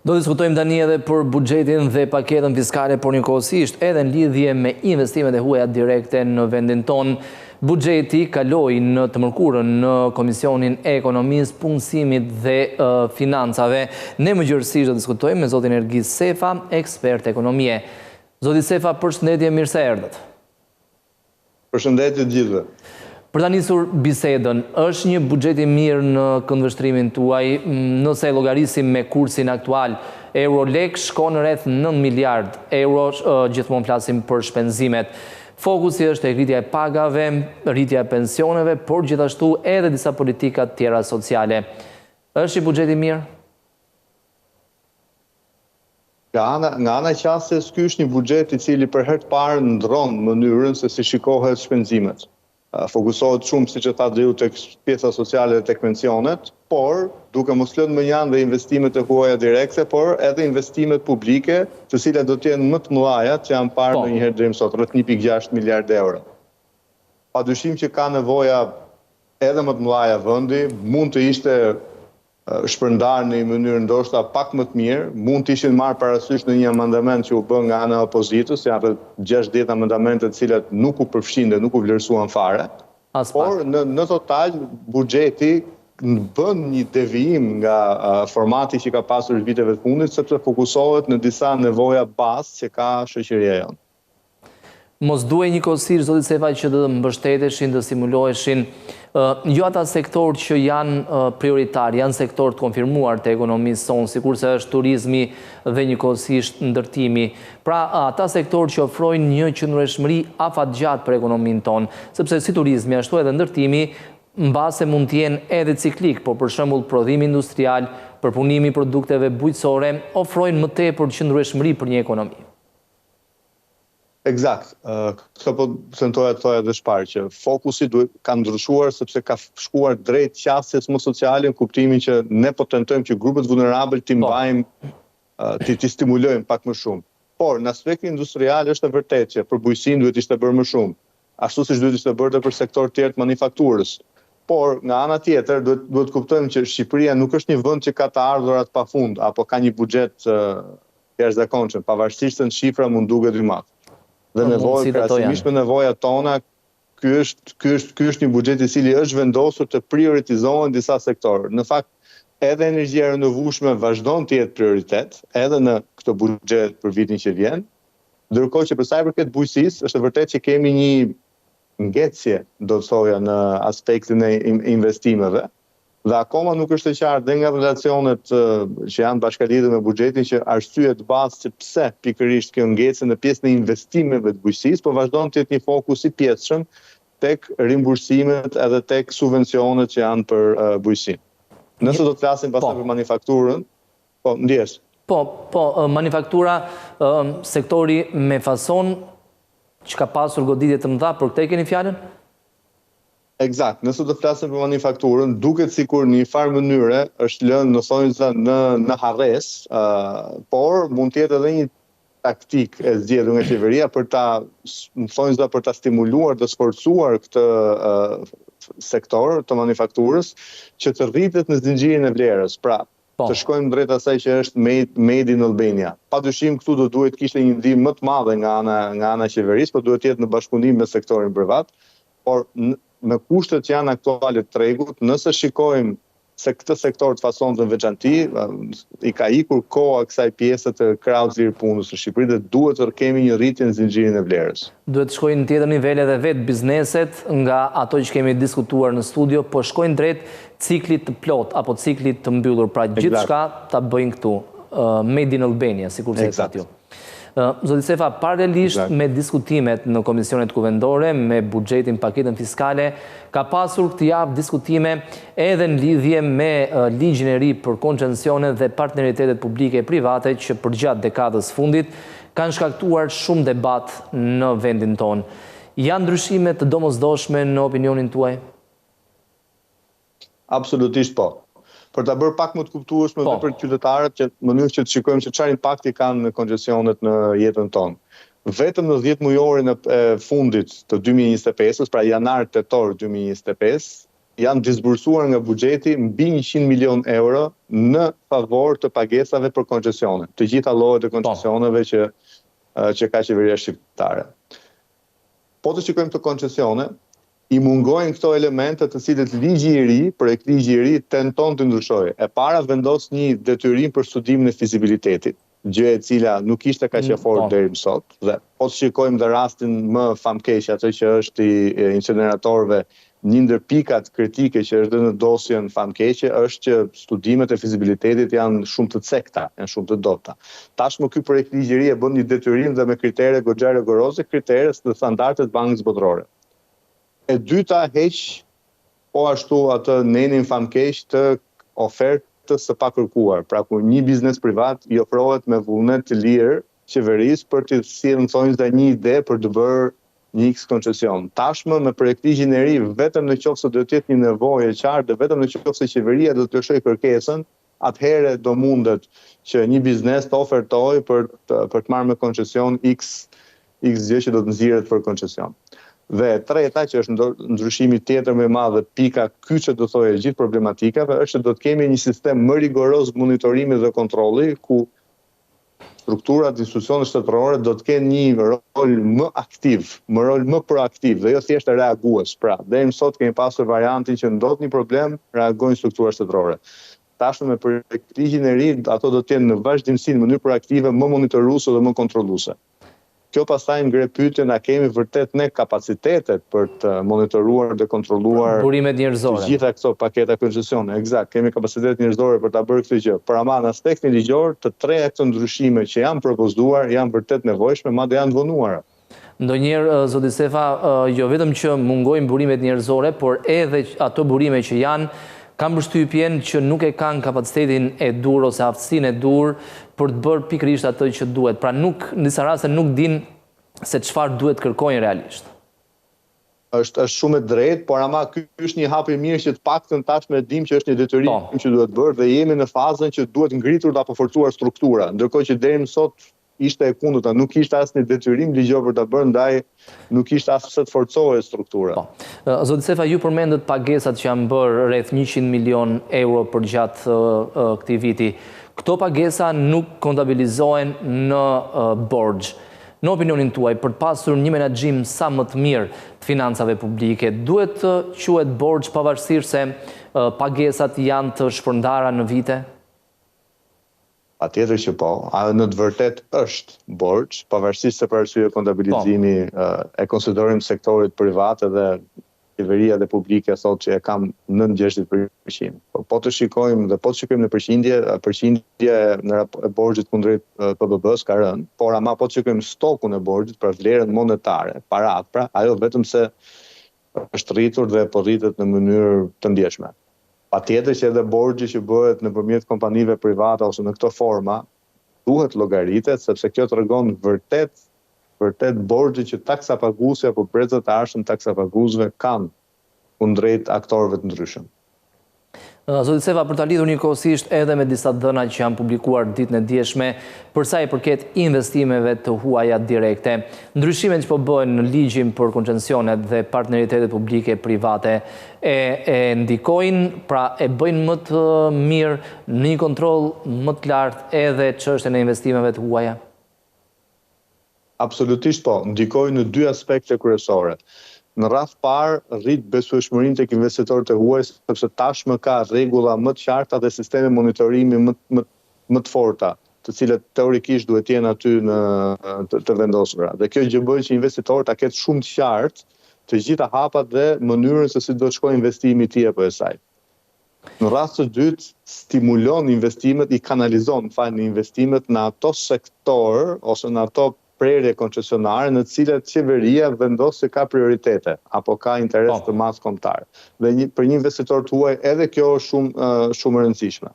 Do diskutojmë tani edhe për buxhetin dhe paketën fiskale, por njëkohësisht edhe në lidhje me investimet e huaja direkte në vendin ton. Buxheti kaloi në të mërkurën në Komisionin e Ekonomisë, Punësimit dhe Financave. Ne mëgjërësisht do diskutojmë me zotin Ergis Sefa, ekspert ekonomie. Zoti Sefa, përshëndetje, mirë se erdhët. Përshëndetje të gjithëve. Për ta nisur bisedën, është një buxhet i mirë në këndvështrimin tuaj, nëse llogarisim me kursin aktual, euro-lek shkon rreth 9 miliard euro, gjithmonë flasim për shpenzimet. Fokusi është tek rritja e pagave, rritja e pensioneve, por gjithashtu edhe disa politika tjera sociale. Është një buxhet i mirë? Nga ana e qasjes, ky është një buxhet i cili për herë të parë ndron mënyrën se si shikohet shpenzimet. Fokusohet shumë, siç e tha Driu, tek pjesa sociale dhe tek pensionet, por duke mos lënë më janë dhe investimet e huaja direkte, por edhe investimet publike, të cilat do të jenë më të mëdha që janë parë ndonjëherë deri më sot, rreth 1.6 miliard euro. Padyshim që ka nevoja edhe më të mëdha vendi, mund të ishte shpërndar në një mënyrë ndoshta pak më të mirë, mund të ishin marrë parasysh në një amandament që u bë nga ana e opozitës, janë 60 amendamente të cilat nuk u përfshin dhe nuk u vlerësuan fare. Por në total buxheti bën një devijim nga formati që ka pasur viteve të fundit, sepse fokusohet në disa nevoja bazë që ka shoqëria jonë. Mos duhej njëkohësisht, zoti Sefa, që të mbështeteshin, të stimuloheshin jo ata sektor që janë prioritar, janë sektor të konfirmuar të ekonomisë sonë, sikurse është turizmi dhe njëkohësisht ndërtimi. Pra, ata sektor që ofrojnë një qëndrueshmëri afatgjatë për ekonominë tonë, sepse si turizmi ashtu edhe ndërtimi mbase mund të jenë edhe ciklik, por për shembull prodhimi industrial, përpunimi i produkteve bujqësore ofrojnë më tepër qëndrueshmëri për një ekonomi. Eksakt. Këtë po tentoja të thoja edhe shparë që fokusi ka ndryshuar sepse ka shkuar drejt qasjes më sociale, në kuptimin që ne po tentojmë që grupet vulnerabël t'i mbajmë, t'i stimulojmë pak më shumë. Por në aspektin industrial është e vërtetë që për bujqësinë duhet ishte bërë më shumë, ashtu siç duhet ishte bërë edhe për sektor tjerë të manufakturës. Por nga ana tjetër duhet kuptojmë që Shqipëria nuk është një vend që ka të ardhurat pafund apo ka një buxhet jashtëzakonshëm, pavarësisht se shifra mund duket i madh. Dhe krahasimisht me nevojat tona, ky është një buxhet i cili është vendosur të prioritizohen disa sektorë. Në fakt, edhe energjia e rinovueshme vazhdon të jetë prioritet, edhe në këtë buxhet për vitin që vjen, ndërkohë që për sa i përket bujqësisë, është vërtet që kemi një ngecje, do të thoja, në aspektin e investimeve. Dhe akoma nuk është e qartë dhe nga relacionet që janë bashkalidhur me buxhetin që arsyet bazë se pse pikërisht kjo ngecje në pjesën e investimeve të bujqësisë, po vazhdon të jetë një fokus i pjesëshëm tek rimbursimet edhe tek subvencionet që janë për bujqësinë. Nëse do të flasim pastaj për manufakturën, po ndjes. Po, manufaktura, sektori me fason që ka pasur goditje të mëdha, për këtë keni fjalën? Eksakt, nëse do flasim për manufakturën, duket sikur në një farë mënyre është lënë në thonjza në harresë, por mund të jetë edhe një taktik e zgjedhur nga qeveria për ta stimuluar dhe sforcuar këtë sektor të manufakturës që të rritet në zinxhirin e vlerës. Pra, të shkojmë drejt asaj që është made in Albania. Padyshim këtu do duhet kishte një ndihmë më të madhe nga ana e qeverisë, por duhet të jetë në bashkëpunim me sektorin privat, por me kushtet që janë aktuale të tregut, nëse shikojmë se këtë sektor të fason të veçanti, i ka ikur koha kësaj pjese të krahut lirë punës në Shqipëri dhe duhet të kemi një rritje në zinxhirin e vlerës. Duhet të shkojnë në tjetër nivel edhe vetë bizneset nga ato që kemi diskutuar në studio, po shkojnë drejt ciklit të plot apo ciklit të mbyllur, pra gjithçka ta bëjnë këtu, made in Albania, sikur se thotë ju. Zoti Sefa, paralelisht me diskutimet në komisionet kuvendore, me buxhetin, paketën fiskale, ka pasur këtë javë diskutime edhe në lidhje me ligjin e ri për koncesionet dhe partneritetet publike e private që përgjatë dekadës fundit kanë shkaktuar shumë debat në vendin tonë. Janë ndryshime të domosdoshme në opinionin tuaj? Absolutisht po. Për ta bërë pak më të kuptueshme dhe për qytetarët që mënyrë që të shikojmë se çfarë impakti kanë në koncesionet në jetën tonë. Vetëm në 10 mujorin e fundit të 2025-s, pra janar-tetor 2025, janë disbursuar nga buxheti mbi 100 milion euro në favor të pagesave për koncesione, të gjitha llojet e koncesioneve që ka qeveria shqiptare. Po të shikojmë të koncesione, i mungojnë këto elemente të cilët ligji i ri, projekti ligji i ri tenton të ndryshojë. E para vendos një detyrim për studimin e fizibilitetit, gjë e cila nuk ishte kaq e fortë deri më sot. Dhe po të shikojmë dhe rastin më famkeq, atë që është i incineratorëve, një ndër pikat kritike që është në dosjen famkeqe është që studimet e fizibilitetit janë shumë të cekta, janë shumë të dobta. Tashmë ky projekt ligji i ri e bën një detyrim dhe me kritere goxha rigoroze, kriterës të standardet bankës botërore. E dyta heq po ashtu atë nenin famkeq të ofertës së pakërkuar, pra kur një biznes privat i ofrohet me vullnet të lirë qeverisë për të sjellë thonjza një ide për të bërë një X koncesion. Tashmë me projektigjin e ri, vetëm në qoftë se do të jetë një nevojë e qartë dhe vetëm në qoftë se qeveria do të plotësojë kërkesën, atëherë do mundet që një biznes të ofertojë për të marrë me koncesion X gjë që do të nxirret për koncesion. Dhe treta, që është ndryshimi tjetër më i madh dhe pika kyçe do thojë gjithë problematikave, është se do të kemi një sistem më rigoroz monitorimi dhe kontrolli, ku strukturat, institucionet shtetërore do të kenë një rol më aktiv, një rol më proaktiv dhe jo thjesht reagues. Pra, deri më sot kemi pasur variantin që ndodh një problem, reagojnë strukturat shtetërore. Tashmë me projektigjin e ri, ato do të jenë në vazhdimsi në mënyrë proaktive, më monitoruese dhe më kontrolluese. Kjo pastaj ngre pyetjen, a kemi vërtet ne kapacitetet për të monitoruar dhe kontrolluar burimet njerëzore. Të gjitha këto paketa koncesione. Eksakt, kemi kapacitet njerëzore për ta bërë këtë gjë. Por ama në aspektin ligjor, të treja këto ndryshime që janë propozuar janë vërtet nevojshme, madje janë vonuara. Ndonjëherë, zoti Sefa, jo vetëm që mungojnë burimet njerëzore, por edhe ato burime që janë, kam përshtypjen që nuk e kanë kapacitetin e dur ose aftësinë e dur për të bërë pikërisht atë që duhet. Pra nuk, në disa raste nuk din se çfarë duhet kërkojnë realisht. Është shumë e drejtë, por ama ky është një hap i mirë që të paktën tashmë e dim që është një detyrim që duhet bërë dhe jemi në fazën që duhet ngritur apo forcuar struktura, ndërkohë që deri më sot ishte e kundërta, nuk ishte asnjë detyrim ligjor për ta bërë, ndaj nuk ishte as pse të forcohej struktura. Zoti Sefa, ju përmendët pagesat që janë bërë rreth 100 milion euro për gjatë këtij viti. Këto pagesa nuk kontabilizohen në borxh. Në opinionin tuaj, për të pasur një menaxhim sa më të mirë të financave publike, duhet të quhet borxh pavarësisht se pagesat janë të shpërndara në vite? Patjetër që po, në të vërtet është borxh, pavarësisht se për arsye kontabilizimi e konsiderim sektorit privat dhe qeveria dhe publike thotë që e kam 9-60%. Po të shikojmë në përqindje në borxhit kundrejt PBB-s ka rënë, por ama po të shikojmë stokun e borxhit për vlerën monetare, parat, pra ajo vetëm se është rritur dhe po rritet në mënyrë të ndjeshme. Patjetër që edhe borxhi që bëhet nëpërmjet kompanive private ose në këto forma duhet llogaritet, sepse kjo tregon vërtet borxhi që taksapaguesi apo brezat e arshëm taksapaguesve kanë kundrejt aktorëve të ndryshëm. Zoti Sefa, për ta lidhur njëkohësisht edhe me disa dhëna që janë publikuar ditën e dieshme, për sa i përket investimeve të huaja direkte, ndryshimet që po bëhen në ligjin për koncesionet dhe partneritetet publike private e ndikojnë, pra e bëjnë më të mirë në një kontroll më të lartë edhe çështjen e investimeve të huaja? Absolutisht po, ndikojnë në dy aspekte kryesore. Në radh parë rrit besueshmërinë tek investitorët e huaj, sepse tashmë ka rregulla më të qarta dhe sisteme monitorimi më të forta, të cilët teorikisht duhet të jenë aty në të vendosura. Dhe kjo gjë bën që investitorët ta ketë shumë të qartë të gjitha hapat dhe mënyrën se si do të shkojë investimi i tij apo e saj. Në radh të dytë, stimulon investimet, i kanalizon investimet në ato sektor ose në ato prerje koncesionare në të cilat qeveria vendos se ka prioritete apo ka interes të madh kombëtar. Dhe për një investitor të huaj edhe kjo është shumë e rëndësishme.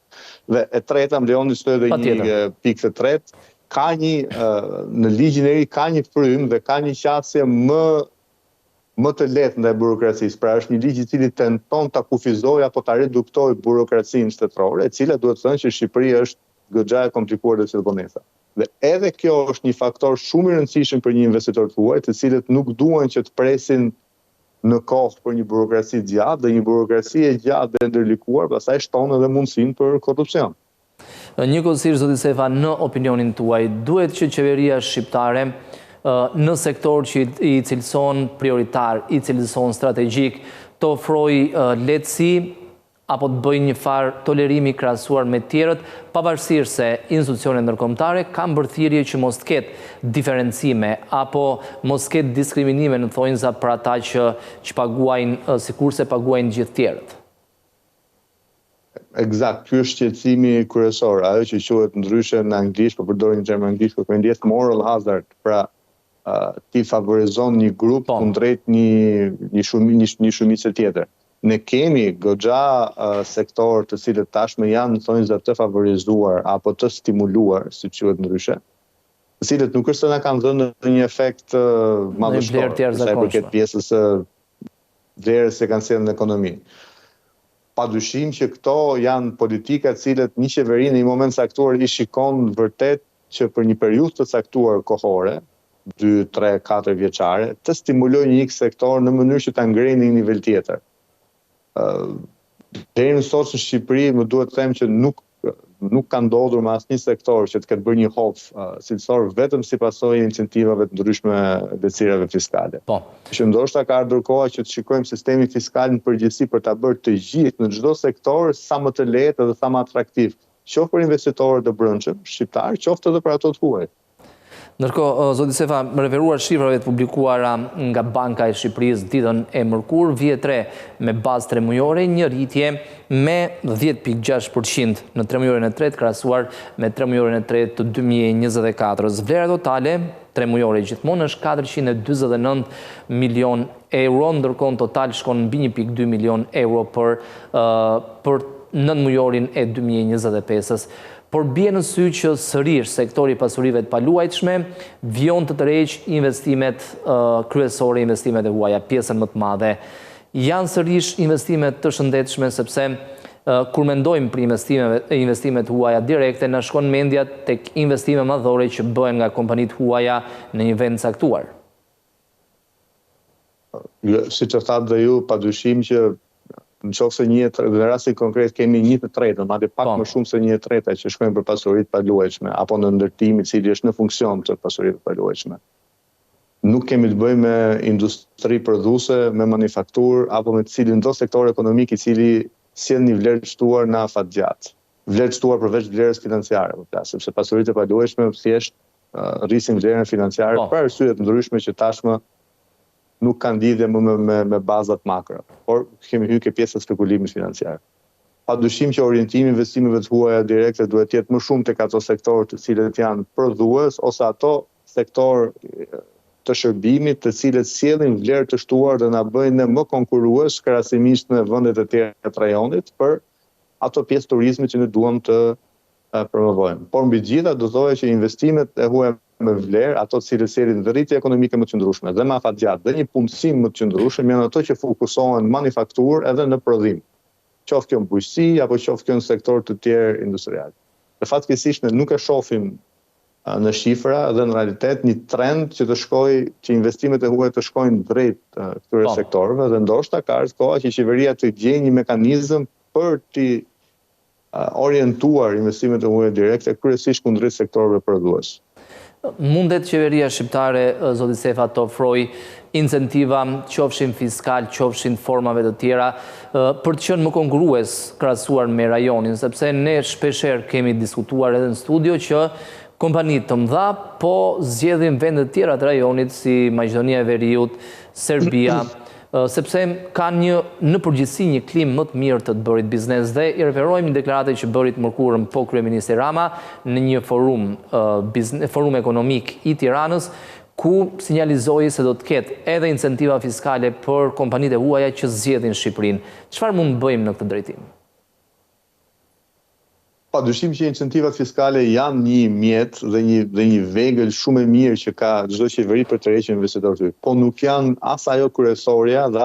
Dhe e treta, më lejoni të edhe një pikë të tretë, ka në ligjin e ri ka një frym dhe ka një qasje më të lehtë ndaj burokracisë. Pra është një ligj i cili tenton ta kufizojë apo ta reduktojë burokracinë shtetërore, e cila duhet të thënë që Shqipëria është goxha e komplikuar dhe sillgonesa. Dhe edhe kjo është një faktor shumë i rëndësishëm për një investitor të huaj, të cilët nuk duan që të presin në kohë për një burokraci gjatë, dhe një burokraci e gjatë dhe ndërlikuar, pastaj shton edhe mundësinë për korrupsion. Njëkohësisht, zoti Sefa, në opinionin tuaj, duhet që qeveria shqiptare në sektor që i cilëson prioritar, i cilëson strategjik, të ofroj lehtësi apo të bëjë një farë tolerimi krahasuar me tjerët, pavarësisht se institucionet ndërkombëtare kanë bërthirrje që mos të ketë diferencime apo mos ketë diskriminime në thonjza për ata që paguajnë sikurse paguajnë gjithë tjerët. Eksakt, ky është shqetësimi kryesor, ajo që quhet ndryshe në anglisht, po përdorin termin anglisht, po ndjes moral hazard, pra ti favorizon një grup kundrejt një shumicë tjetër. Ne kemi goxha sektor të cilët tashmë janë thonjza të favorizuar apo të stimuluar, si quhet ndryshe, të cilët nuk është se na kanë dhënë një efekt madhështor, sa i përket pjesës së vlerës që kanë sjellë në ekonomi. Padyshim që këto janë politika të cilët një qeveri në një moment caktuar i shikon vërtet që për një periudhë të caktuar kohore, 2, 3, 4 vjeçare, të stimulojë një sektor në mënyrë që ta ngrejë në një nivel tjetër. Deri në sot në Shqipëri më duhet të them që nuk ka ndodhur me asnjë sektor që të ketë bërë një hop cilësor vetëm si pasojë e incentivave të ndryshme lehtësirave fiskale. Që ndoshta ka ardhur koha që të shikojmë sistemin fiskal në përgjithësi për ta bërë të gjithë në çdo sektor sa më të lehtë dhe sa më atraktiv, qoftë për investitorët e brendshëm shqiptar, qoftë edhe për ato të huaj. Ndërkohë, zoti Sefa, referuar shifrave të publikuara nga Banka e Shqipërisë ditën e mërkurë, vjet re me bazë tremujore, një rritje me 10.6% në tremujoren e tretë krahasuar me tremujoren e tretë të 2024. Vlera totale tremujore gjithmonë është 449 milion euro, ndërkohë në total shkon mbi 1.2 milion euro për nënmujorin e 2025-s. Por bie në sy që sërish sektori pasurive të paluajtshme vjon të tërheq investimet kryesore, investimet e huaja, pjesën më të madhe. Janë sërish investimet të shëndetshme sepse kur mendojmë për investimet huaja direkte, na shkon mendja tek investime madhore që bëhen nga kompanitë huaja në një vend caktuar. Siç e thatë dhe ju, padyshim që në qoftë se në rastin konkret kemi 1/3, madje pak më shumë se 1/3 që shkojnë për pasuritë paluajtshme apo në ndërtim i cili është në funksion të pasurive paluajtshme. Nuk kemi të bëjmë me industri prodhuese, me manufakturë apo me cilin do sektor ekonomik i cili sjell një vlerë të shtuar në afatgjat. Vlerë të shtuar përveç vlerës financiare, sepse pasuritë e paluajtshme thjesht rrisin vlerën financiare për arsye të ndryshme që tashmë nuk kanë lidhje më me bazat makro, por kemi hyrë ke pjesa e spekulimit financiar. Padyshim që orientimi i investimeve të huaja direkte duhet të jetë më shumë tek ato sektorë të cilët janë prodhues ose ato sektor të shërbimit të cilët sjellin vlerë të shtuar dhe na bëjnë ne më konkurrues krahasimisht me vendet e tjera të rajonit për ato pjesë turizmit që ne duam të promovojmë. Por mbi gjitha do thojë që investimet e huaja me vlerë, ato të cilët sjellin rritje ekonomike më të qëndrueshme dhe më afatgjat dhe një punësim më të qëndrueshëm janë ato që fokusohen në manufakturë edhe në prodhim. Qoftë kjo në bujqësi apo qoftë kjo në sektor të tjerë industrial. Dhe fatkeqësisht ne nuk e shohim në shifra dhe në realitet një trend që investimet e huaja të shkojnë drejt këtyre sektorëve dhe ndoshta ka ardhur koha që qeveria të gjejë një mekanizëm për të orientuar investimet e huaja direkte kryesisht kundrejt sektorëve prodhues. Mundet qeveria shqiptare, zoti Sefa, të ofroj incentiva, qofshin fiskal, qofshin formave të tjera, për të qenë më konkurrues krahasuar me rajonin, sepse ne shpeshherë kemi diskutuar edhe në studio që kompanitë të mëdha po zgjedhin vende të tjera të rajonit si Maqedonia e Veriut, Serbia, sepse kanë në përgjithësi një klimë më të mirë të bërit biznes dhe i referojmë në deklaratën që bërit mërkurën po kryeministri Rama në një forum ekonomik i Tiranës ku sinjalizoi se do të ketë edhe incentiva fiskale për kompanitë e huaja që zgjedhin Shqipërinë. Çfarë mund të bëjmë në këtë drejtim? Padyshim që incentivat fiskale janë një mjet dhe një vegël shumë e mirë që ka çdo qeveri për të rrethë investitorët. Po nuk janë as ajo kryesorja dhe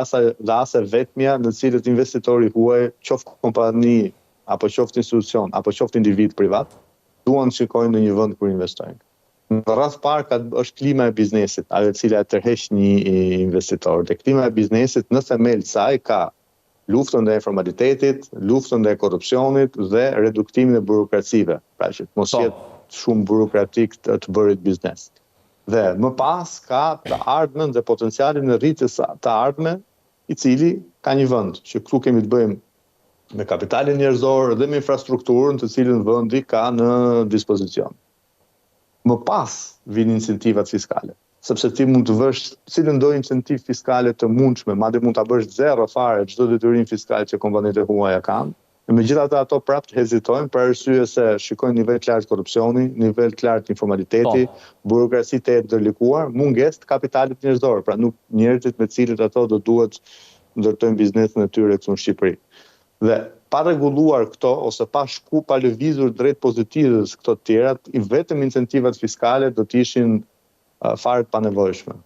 as e vetmja në cilët investitori huaj, qoftë kompani apo qoftë institucion apo qoftë individ privat, duan të shikojnë në një vend kur investojnë. Në rast parë është klima e biznesit, ajo e cila tërheq një investitor. Dhe klima e biznesit në themel saj ka luftën ndaj informalitetit, luftën ndaj korrupsionit dhe reduktimin e burokracive, pra që mos jetë shumë burokratik të bërit biznes. Dhe më pas ka të ardhmen dhe potencialin e rritjes të ardhme, i cili ka një vend, që këtu kemi të bëjmë me kapitalin njerëzor dhe me infrastrukturën të cilën vendi ka në dispozicion. Më pas vijnë incentivat fiskale, sepse ti mund të vësh cilën do incentiv fiskale të mundshme, madje mund ta bësh zero fare çdo detyrim fiskal që kompanitë e huaja kanë. Megjithatë ato prapë hezitojnë për arsye se shikojnë nivel të lartë korrupsioni, nivel të lartë informaliteti, burokraci të ndërlikuar, mungesë të kapitalit njerëzor, pra nuk njerëzit me të cilët ato do duhet ndërtojnë biznesin e tyre këtu në Shqipëri. Dhe pa rregulluar këto ose pa lëvizur drejt pozitivës këto të tjerat, vetëm incentivat fiskale do të ishin fare të panevojshme.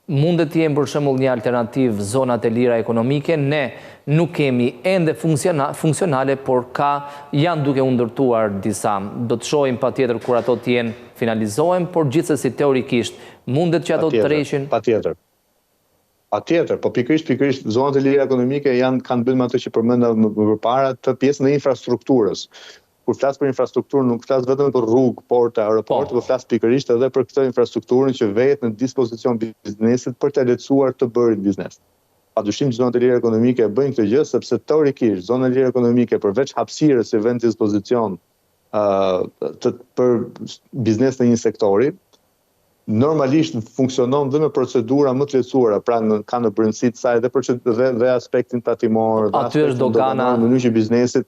Mundet të jenë për shembull një alternativë zonat e lira ekonomike, ne nuk kemi ende funksionale, por janë duke u ndërtuar disa. Do të shohim patjetër kur ato të jenë finalizohen, por gjithsesi teorikisht mundet që ato të tërheqin. Patjetër, po pikërisht zonat e lira ekonomike kanë bërë ato që përmenda më përpara të pjesën e infrastrukturës. Kur flas për infrastrukturën, nuk flas vetëm për rrugë, porte, aeroporte, por flas pikërisht edhe për këtë infrastrukturën që vehet në dispozicion biznesit për të lehtësuar të bërit biznes. Padyshim që zonat e lira ekonomike bëjnë këtë gjë sepse teorikisht zonat e lira ekonomike përveç hapësirës që vënë në dispozicion për biznes në një sektori, normalisht funksionon dhe me procedura më të lehtësuara, pra ka në brendësi të saj dhe aspektin tatimor, dhe aspektin doganor, në mënyrë që biznesit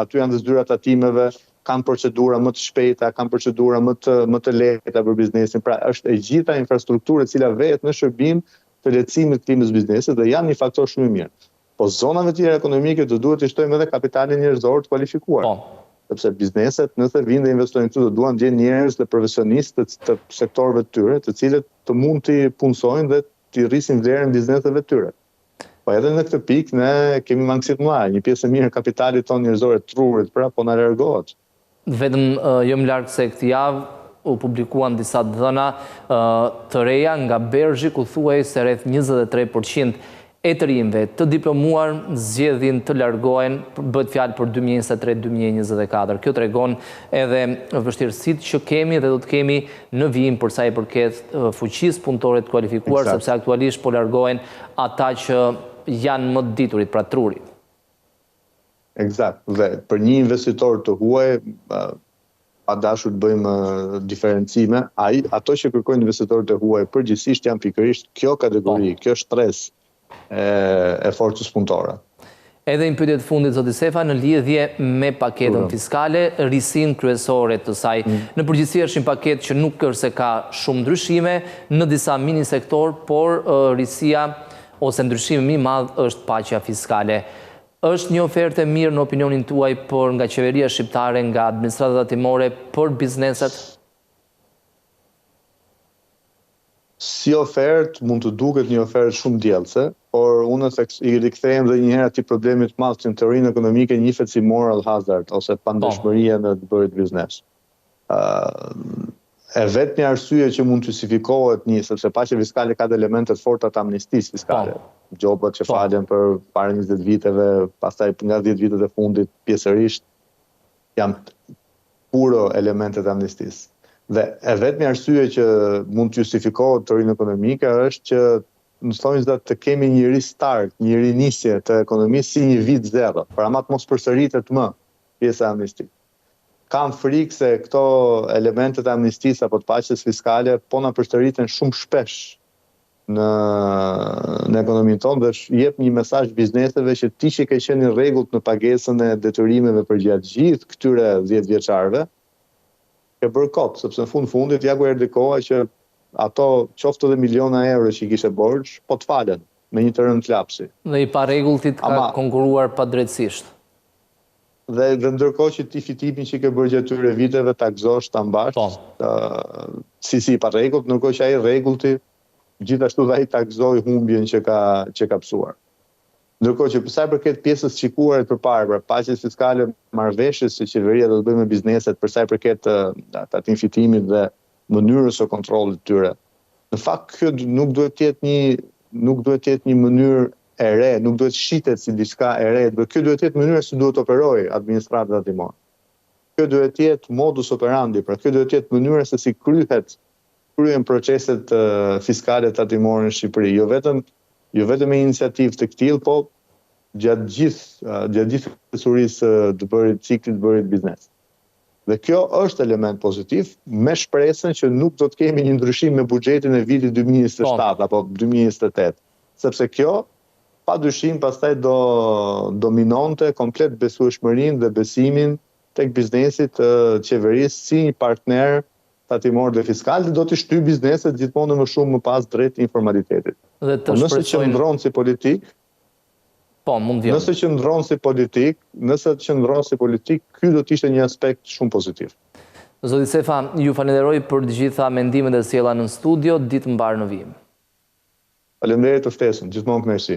aty janë zyrat tatimeve, kanë procedura më të shpejta, kanë procedura më të lehta për biznesin, pra është e gjitha infrastrukturë e cila vehet në shërbim të lehtësimit të klimës biznesit dhe janë një faktor shumë i mirë. Po zonave të tjera ekonomike do duhet të shtojmë edhe kapitalin njerëzor të kualifikuar. Sepse bizneset nëse vinë dhe investojnë këtu do duan gjejnë njerëz dhe profesionistë të sektorëve të tyre, të cilët të mund të punësojnë dhe të rrisin vlerën bizneseve të tyre. Po edhe në këtë pikë ne kemi mangësi të mëdha, një pjesë e mirë e kapitalit tonë njerëzor të trurit, pra po na largohet. Vetëm jo më larg se këtë javë u publikuan disa dhëna të reja nga Bergji, ku thuhej se rreth 23% e të rinjve të diplomuar zgjedhin të largohen, bëhet fjalë për 2023-2024. Kjo tregon edhe vështirësitë që kemi dhe do të kemi në vijim për sa i përket fuqisë punëtore të kualifikuar, sepse aktualisht po largohen ata që janë më të diturit, pra trurit. Eksakt, dhe për një investitor të huaj, pa dashur të bëjmë diferencime, ato që kërkojnë investitorët e huaj përgjithsisht janë pikërisht kjo kategori, kjo stres e forcës punëtore. Edhe një pyetje të fundit, zoti Sefa, në lidhje me paketën fiskale, risinë kryesore të saj. Në përgjithësi është një paketë që nuk është se ka shumë ndryshime në disa mini sektor, por risia ose ndryshimi më i madh është paqja fiskale. Është një ofertë e mirë në opinionin tuaj por nga qeveria shqiptare, nga administrata tatimore për bizneset? Si ofertë mund të duket një ofertë shumë diellëse, por unë i rikthehem dhe njëherë atij problemit të madh që në teorinë ekonomike njihet si moral hazard ose pandëshmëria në të bërit biznes. E vetmi arsye që mund të justifikohet sepse paqja fiskale ka elemente të forta të amnistisë fiskale. Gjobat që falen për para 20 viteve, pastaj nga 10 vitet e fundit pjesërisht janë puro elemente të amnistisë. Dhe e vetmi arsye që mund të justifikohet teorinë ekonomike është që në thonjë të kemi një restart, një rinisje të ekonomisë si një vit zero, për ama të mos përsëritet më pjesa e amnistisë. Kam frikë se këto elementet e amnistisë apo të paqes fiskale po na përsëriten shumë shpesh në ekonominë tonë dhe jep një mesazh bizneseve që ti që ke qenë në rregull në pagesën e detyrimeve për gjatë gjithë këtyre 10 vjeçarëve, ke bërë kot, sepse në fundit ja ku erdhi koha që ato qoftë edhe miliona euro që i kishe borxh, po të falen me një të rënd lapsi. Dhe i parregullt ka konkuruar padrejtësisht. Dhe ndërkohë që ti fitimin që ke bërë gjatë këtyre viteve ta gëzosh, ta mbash, si parregullt, ndërkohë që ai rregullti gjithashtu dhe ai ta gëzoi humbjen që ka psuar. Ndërkohë që sa i përket pjesës shikuarit përpara, pra paqes fiskale, marrëveshjes që qeveria do të bëjë me bizneset, për sa i përket atin fitimit dhe mënyrës së kontrollit të tyre. Në fakt, kjo nuk duhet të jetë një mënyrë e re, nuk duhet shitet si diçka e re, por kjo duhet të jetë mënyra si duhet operojë administrata tatimore. Kjo duhet të jetë modus operandi, pra kjo duhet të jetë mënyra se si kryen proceset fiskale tatimore në Shqipëri, jo vetëm me iniciativë të këtillë, po gjatë gjithë pasurisë të bërit ciklit të bërit biznes. Dhe kjo është element pozitiv, me shpresën që nuk do të kemi një ndryshim me buxhetin e vitit 2027 apo 2028, sepse kjo padyshim pastaj do dominonte komplet besueshmërinë dhe besimin tek biznesi të qeverisë si një partner tatimor dhe fiskal, dhe do të shtyjë bizneset gjithmonë më shumë më pas drejt informalitetit. Nëse qëndron si politik, nëse qëndron si politik, ky do të ishte një aspekt shumë pozitiv. Zoti Sefa, ju falenderoj për të gjitha mendimet e sjella në studio, ditë mbar në vijim. Faleminderit të ftesën, gjithmonë kënaqësi.